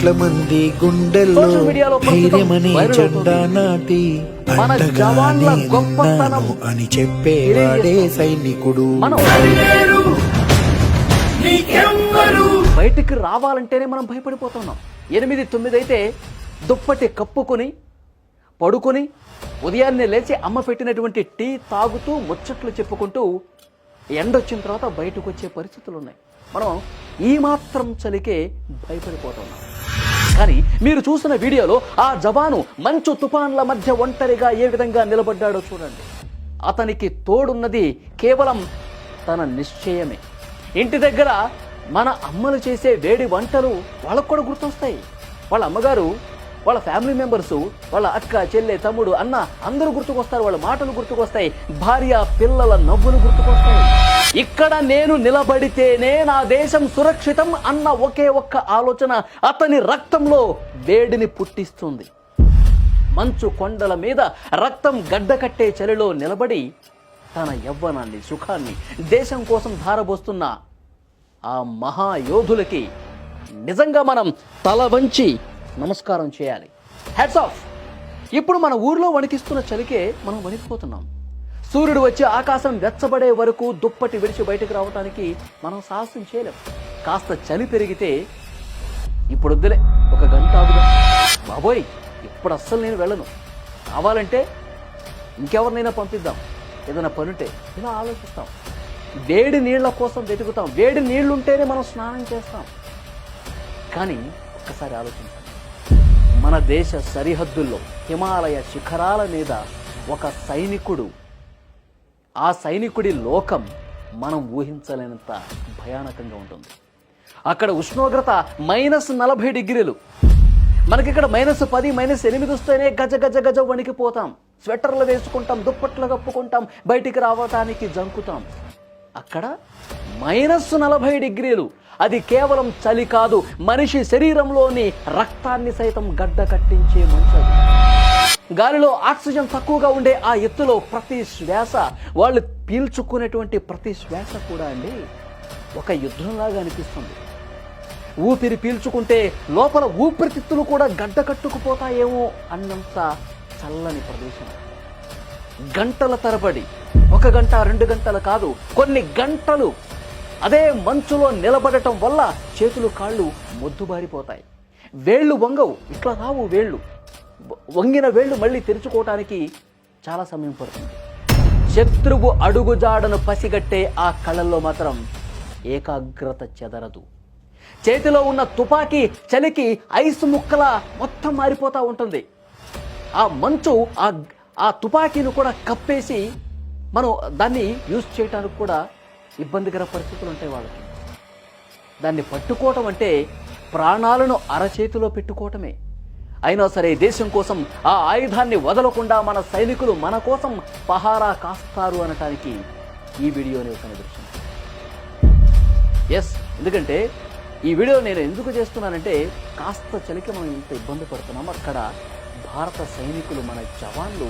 కోట్ల మంది గుండెల్లో ధైర్యమనే జెండా నాటి అండగానే ఉన్నాను అని చెప్పేవాడే సైనికుడు. బయటికి రావాలంటేనే మనం భయపడిపోతున్నాం. 8-9 అయితే దుప్పటి కప్పుకొని పడుకొని ఉదయాన్నే లేచి అమ్మ పెట్టినటువంటి టీ తాగుతూ ముచ్చట్లు చెప్పుకుంటూ ఎండొచ్చిన తర్వాత బయటకు వచ్చే పరిస్థితులు ఉన్నాయి. మనం ఈ మాత్రం చలికే భయపడిపోతున్నాం. కానీ మీరు చూసిన వీడియోలో ఆ జవాను మంచు తుఫాన్ల మధ్య ఒంటరిగా ఏ విధంగా నిలబడ్డాడో చూడండి. అతనికి తోడున్నది కేవలం తన నిశ్చయమే. ఇంటి దగ్గర మన అమ్మలు చేసే వేడి వంటలు వాళ్ళకు కూడా గుర్తొస్తాయి. వాళ్ళ అమ్మగారు, వాళ్ళ ఫ్యామిలీ మెంబర్సు, వాళ్ళ అక్క, చెల్లె, తమ్ముడు, అన్న అందరూ గుర్తుకొస్తారు. వాళ్ళ మాటలు గుర్తుకొస్తాయి. భార్య, పిల్లల నవ్వులు గుర్తుకొస్తాయి. ఇక్కడ నేను నిలబడితేనే నా దేశం సురక్షితం అన్న ఒకే ఒక్క ఆలోచన అతని రక్తంలో వేడిని పుట్టిస్తుంది. మంచు కొండల మీద రక్తం గడ్డకట్టే చలిలో నిలబడి తన యవ్వనాన్ని, సుఖాన్ని దేశం కోసం ధారబోస్తున్న ఆ మహాయోధులకి నిజంగా మనం తల వంచి నమస్కారం చేయాలి. Hats off. ఇప్పుడు మన ఊర్లో వణికిస్తున్న చలికే మనం వణికిపోతున్నాం. సూర్యుడు వచ్చి ఆకాశం వెచ్చబడే వరకు దుప్పటి విడిచి బయటకు రావడానికి మనం సాహసం చేయలేం. కాస్త చలి పెరిగితే ఇప్పుడు వద్దులే, ఒక గంట ఆగుదా, బాబోయ్ ఇప్పుడు అస్సలు నేను వెళ్ళను, కావాలంటే ఇంకెవరినైనా పంపిద్దాం, ఏదైనా పనుంటే, ఇలా ఆలోచిస్తాం. వేడి నీళ్ల కోసం వెతుకుతాం. వేడి నీళ్లుంటేనే మనం స్నానం చేస్తాం. కానీ ఒక్కసారి ఆలోచించండి, మన దేశ సరిహద్దుల్లో హిమాలయ శిఖరాల మీద ఒక సైనికుడు, ఆ సైనికుడి లోకం మనం ఊహించలేనంత భయానకంగా ఉంటుంది. అక్కడ ఉష్ణోగ్రత -40 డిగ్రీలు. మనకిక్కడ -10, -8 వస్తేనే గజ గజ గజ వణికిపోతాం. స్వెటర్లు వేసుకుంటాం, దుప్పట్లు కప్పుకుంటాం, బయటికి రావటానికి జంకుతాం. అక్కడ -40 డిగ్రీలు. అది కేవలం చలి కాదు, మనిషి శరీరంలోని రక్తాన్ని సైతం గడ్డ కట్టించే మంచు. గాలిలో ఆక్సిజన్ తక్కువగా ఉండే ఆ ఎత్తులో ప్రతి శ్వాస, వాళ్ళు పీల్చుకునేటువంటి ప్రతి శ్వాస కూడా అండి ఒక యుద్ధంలాగా అనిపిస్తుంది. ఊపిరి పీల్చుకుంటే లోపల ఊపిరితిత్తులు కూడా గడ్డ కట్టుకుపోతాయేమో అన్నంత చల్లని ప్రదేశం. గంటల తరబడి, 1 గంట 2 గంటలు కాదు, కొన్ని గంటలు అదే మంచులో నిలబడటం వల్ల చేతులు కాళ్ళు మొద్దుబారిపోతాయి. వేళ్ళు వంగవు, ఇట్లా రావు వేళ్ళు. వంగిన వేళ్ళు మళ్ళీ తెరుచుకోవటానికి చాలా సమయం పడుతుంది. శత్రువు అడుగుజాడను పసిగట్టే ఆ కళ్ళల్లో మాత్రం ఏకాగ్రత చెదరదు. చేతిలో ఉన్న తుపాకీ చలికి ఐసు ముక్కల మొత్తం మారిపోతూ ఉంటుంది. ఆ మంచు ఆ తుపాకీని కూడా కప్పేసి మనం దాన్ని యూజ్ చేయడానికి కూడా ఇబ్బందికర పరిస్థితులు ఉంటాయి వాళ్ళకి. దాన్ని పట్టుకోవటం అంటే ప్రాణాలను అరచేతిలో పెట్టుకోవటమే. అయినా సరే దేశం కోసం ఆ ఆయుధాన్ని వదలకుండా మన సైనికులు మన కోసం పహారా కాస్తారు అనటానికి ఈ వీడియోని ఒక నిదర్శనం. ఎస్, ఎందుకంటే ఈ వీడియో నేను ఎందుకు చేస్తున్నానంటే కాస్త చలికి మనం ఇంత ఇబ్బంది పడుతున్నాం. అక్కడ భారత సైనికులు, మన జవాన్లు